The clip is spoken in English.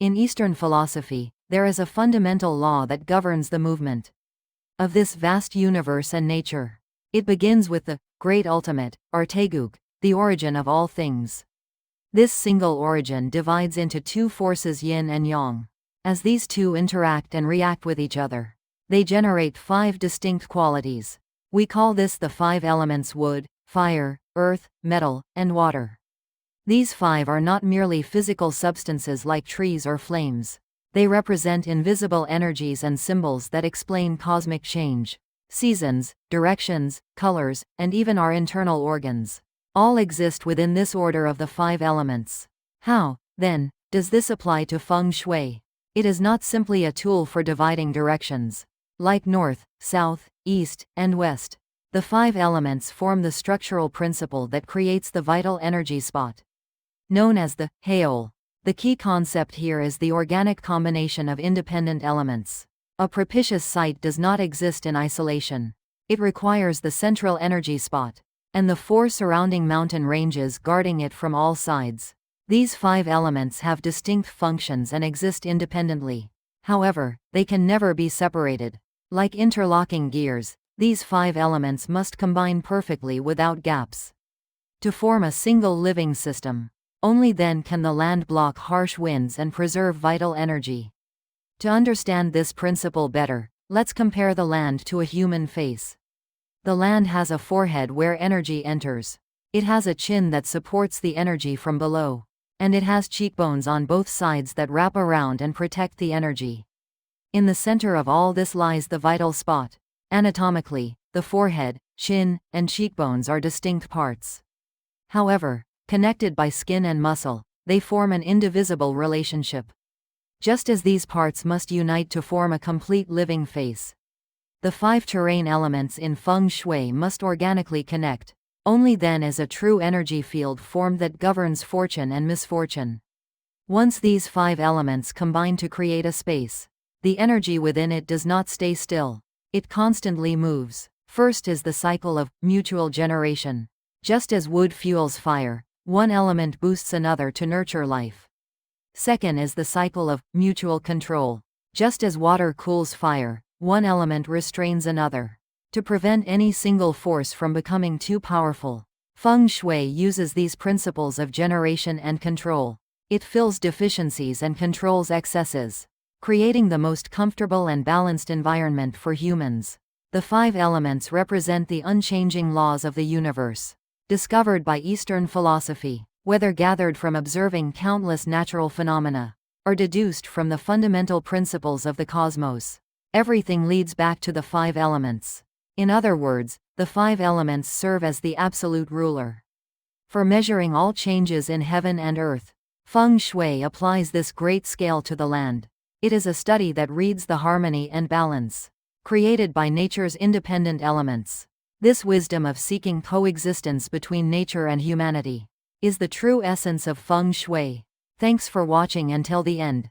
In Eastern philosophy, there is a fundamental law that governs the movement of this vast universe and nature. It begins with the great ultimate, or Taeguk, the origin of all things. This single origin divides into two forces, yin and yang. As these two interact and react with each other, they generate 5 distinct qualities. We call this the 5 elements: wood, fire, earth, metal, and water. These 5 are not merely physical substances like trees or flames. They represent invisible energies and symbols that explain cosmic change, seasons, directions, colors, and even our internal organs. All exist within this order of the 5 elements. How, then, does this apply to Feng Shui? It is not simply a tool for dividing directions. Like north, south, east, and west, the 5 elements form the structural principle that creates the vital energy spot, known as the Heol. The key concept here is the organic combination of independent elements. A propitious site does not exist in isolation. It requires the central energy spot, and the 4 surrounding mountain ranges guarding it from all sides. These 5 elements have distinct functions and exist independently. However, they can never be separated. Like interlocking gears, these 5 elements must combine perfectly without gaps to form a single living system. Only then can the land block harsh winds and preserve vital energy. To understand this principle better, let's compare the land to a human face. The land has a forehead where energy enters. It has a chin that supports the energy from below. And it has cheekbones on both sides that wrap around and protect the energy. In the center of all this lies the vital spot. Anatomically, the forehead, chin, and cheekbones are distinct parts. However, connected by skin and muscle, they form an indivisible relationship. Just as these parts must unite to form a complete living face, the 5 terrain elements in Feng Shui must organically connect. Only then is a true energy field formed that governs fortune and misfortune. Once these 5 elements combine to create a space, the energy within it does not stay still. It constantly moves. First is the cycle of mutual generation. Just as wood fuels fire, one element boosts another to nurture life. Second is the cycle of mutual control. Just as water cools fire, one element restrains another to prevent any single force from becoming too powerful. Feng Shui uses these principles of generation and control. It fills deficiencies and controls excesses, creating the most comfortable and balanced environment for humans. The 5 elements represent the unchanging laws of the universe, discovered by Eastern philosophy, whether gathered from observing countless natural phenomena, or deduced from the fundamental principles of the cosmos. Everything leads back to the 5 elements. In other words, the 5 elements serve as the absolute ruler for measuring all changes in heaven and earth. Feng Shui applies this great scale to the land. It is a study that reads the harmony and balance created by nature's independent elements. This wisdom of seeking coexistence between nature and humanity is the true essence of Feng Shui. Thanks for watching until the end.